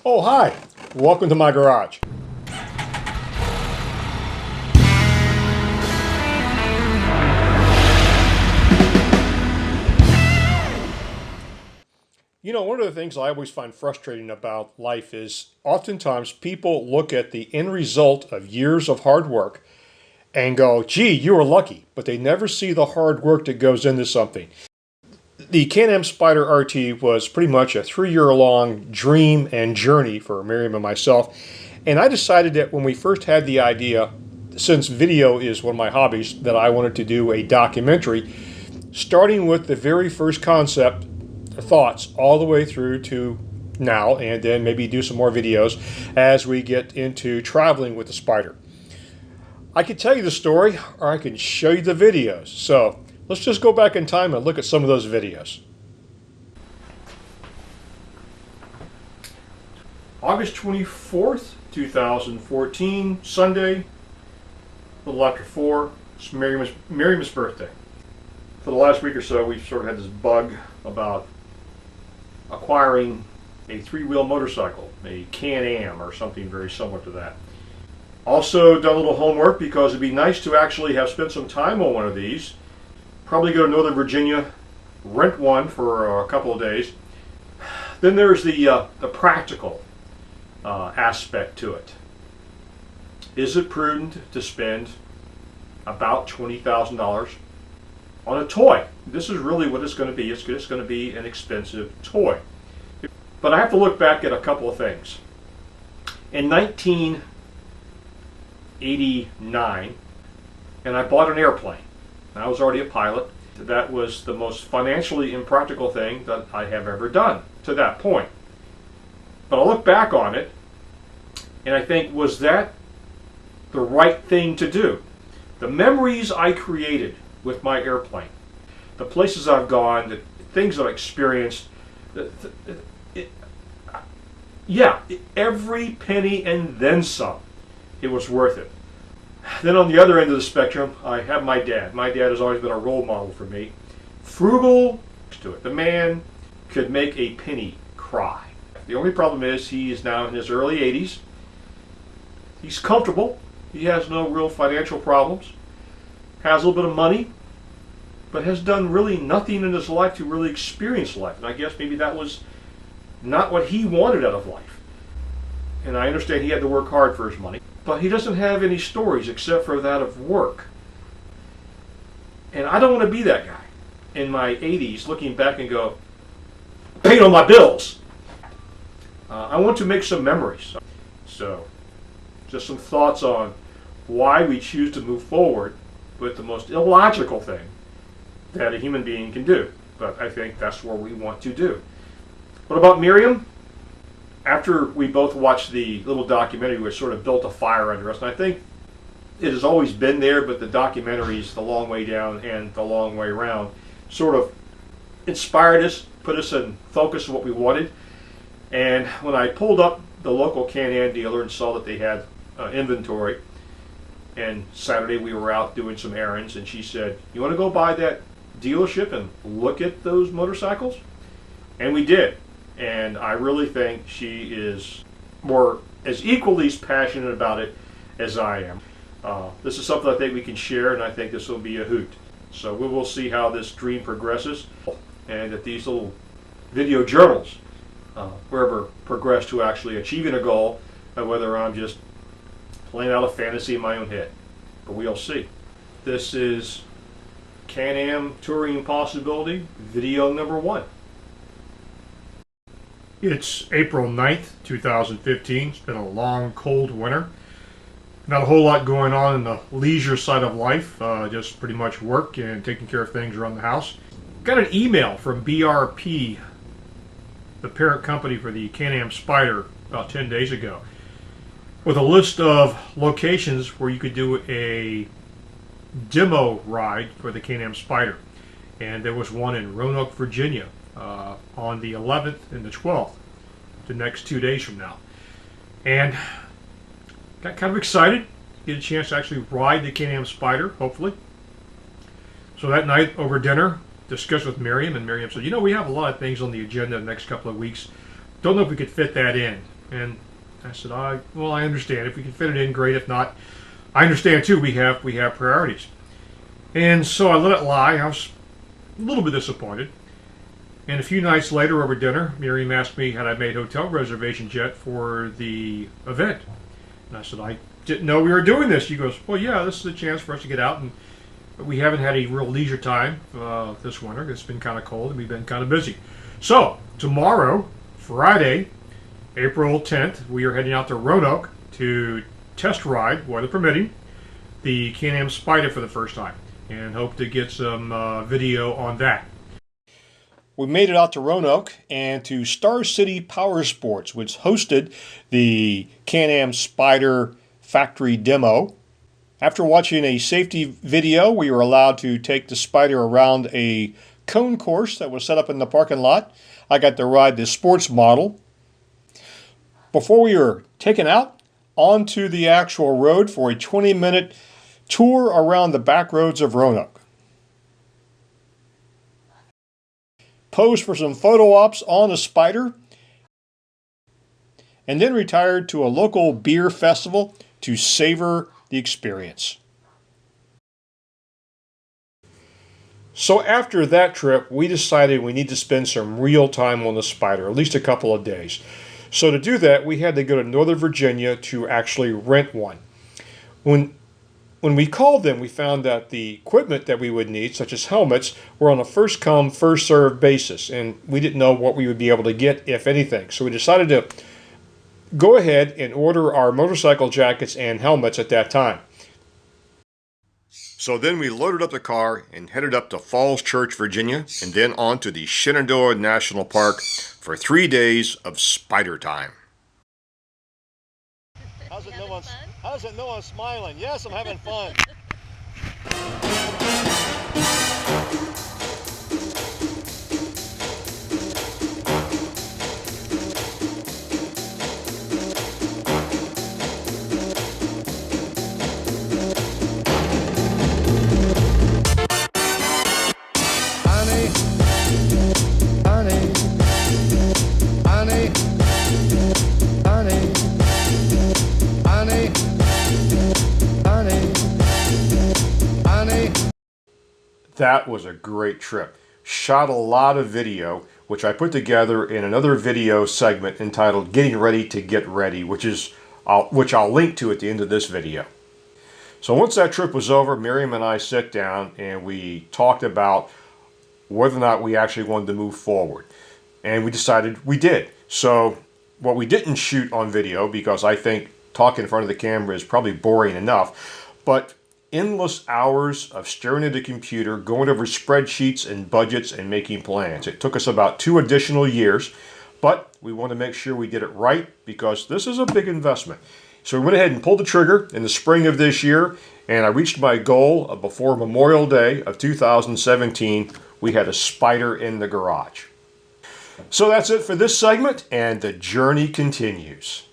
Oh, hi. Welcome to my garage. You know, one of the things I always find frustrating about life is oftentimes people look at the end result of years of hard work and go, gee, you were lucky, but they never see the hard work that goes into something. The Can-Am Spyder RT was pretty much a 3-year-long dream and journey for Miriam and myself. And I decided that when we first had the idea, since video is one of my hobbies, that I wanted to do a documentary, starting with the very first concept, thoughts, all the way through to now, and then maybe do some more videos as we get into traveling with the Spyder. I could tell you the story, or I can show you the videos. So let's just go back in time and look at some of those videos. August 24th, 2014, Sunday, a little after 4. It's Miriam's birthday. For the last week or so, we've sort of had this bug about acquiring a 3-wheel motorcycle, a Can-Am or something very similar to that. Also done a little homework because it'd be nice to actually have spent some time on one of these. Probably go to Northern Virginia, rent one for a couple of days. Then there's the practical aspect to it. Is it prudent to spend about $20,000 on a toy? This is really what it's going to be. It's just going to be an expensive toy. But I have to look back at a couple of things. In 1989, and I bought an airplane. I was already a pilot. That was the most financially impractical thing that I have ever done to that point. But I look back on it, and I think, was that the right thing to do? The memories I created with my airplane, the places I've gone, the things I've experienced, every penny and then some, it was worth it. Then on the other end of the spectrum, I have my dad. My dad has always been a role model for me. Frugal to it. The man could make a penny cry. The only problem is he is now in his early 80s. He's comfortable. He has no real financial problems. Has a little bit of money, but has done really nothing in his life to really experience life. And I guess maybe that was not what he wanted out of life. And I understand he had to work hard for his money, but he doesn't have any stories except for that of work. And I don't want to be that guy in my 80s looking back and go, paying all my bills. I want to make some memories. So, just some thoughts on why we choose to move forward with the most illogical thing that a human being can do. But I think that's what we want to do. What about Miriam? After we both watched the little documentary, which sort of built a fire under us, and I think it has always been there, but the documentaries, The Long Way Down and The Long Way Round, sort of inspired us, put us in focus of what we wanted. And when I pulled up the local Can-Am dealer and saw that they had inventory, and Saturday we were out doing some errands, and she said, you want to go by that dealership and look at those motorcycles? And we did. And I really think she is as equally as passionate about it as I am. This is something I think we can share, and I think this will be a hoot. So we will see how this dream progresses, and that these little video journals, wherever progress to actually achieving a goal, and whether I'm just playing out a fantasy in my own head. But we'll see. This is Can-Am Touring Possibility, video number 1. It's April 9th, 2015. It's been a long, cold winter. Not a whole lot going on in the leisure side of life, just pretty much work and taking care of things around the house. Got an email from BRP, the parent company for the Can-Am Spyder, about 10 days ago, with a list of locations where you could do a demo ride for the Can-Am Spyder. And there was one in Roanoke, Virginia, on the 11th and the 12th, the next 2 days from now. And got kind of excited to get a chance to actually ride the Can-Am Spyder, hopefully. So that night over dinner, discussed with Miriam, and Miriam said, you know, we have a lot of things on the agenda the next couple of weeks. Don't know if we could fit that in. And I said, well, I understand. If we can fit it in, great. If not, I understand too. We have priorities. And so I let it lie. I was a little bit disappointed. And a few nights later over dinner, Miriam asked me had I made hotel reservations yet for the event. And I said, I didn't know we were doing this. She goes, well, yeah, this is a chance for us to get out. And we haven't had a real leisure time this winter. It's been kind of cold and we've been kind of busy. So tomorrow, Friday, April 10th, we are heading out to Roanoke to test ride, weather permitting, the Can-Am Spyder for the first time. And hope to get some video on that. We made it out to Roanoke and to Star City Power Sports, which hosted the Can-Am Spyder factory demo. After watching a safety video, we were allowed to take the Spyder around a cone course that was set up in the parking lot. I got to ride the sports model. Before we were taken out onto the actual road for a 20-minute tour around the back roads of Roanoke. Posed for some photo ops on a Spyder, and then retired to a local beer festival to savor the experience. So after that trip, we decided we need to spend some real time on the Spyder, at least a couple of days. So to do that, we had to go to Northern Virginia to actually rent one. When we called them, we found that the equipment that we would need, such as helmets, were on a first-come, first-served basis, and we didn't know what we would be able to get, if anything. So we decided to go ahead and order our motorcycle jackets and helmets at that time. So then we loaded up the car and headed up to Falls Church, Virginia, and then on to the Shenandoah National Park for 3 days of Spyder time. How's it no one's smiling? Yes, I'm having fun. That was a great trip. Shot a lot of video, which I put together in another video segment entitled Getting Ready to Get Ready, which I'll link to at the end of this video. So once that trip was over, Miriam and I sat down and we talked about whether or not we actually wanted to move forward. And we decided we did. So what we didn't shoot on video, because I think talking in front of the camera is probably boring enough, but endless hours of staring at a computer, going over spreadsheets and budgets and making plans. It took us about 2 additional years, but we want to make sure we did it right because this is a big investment. So we went ahead and pulled the trigger in the spring of this year, and I reached my goal of before Memorial Day of 2017. We had a Spyder in the garage. So that's it for this segment, and the journey continues.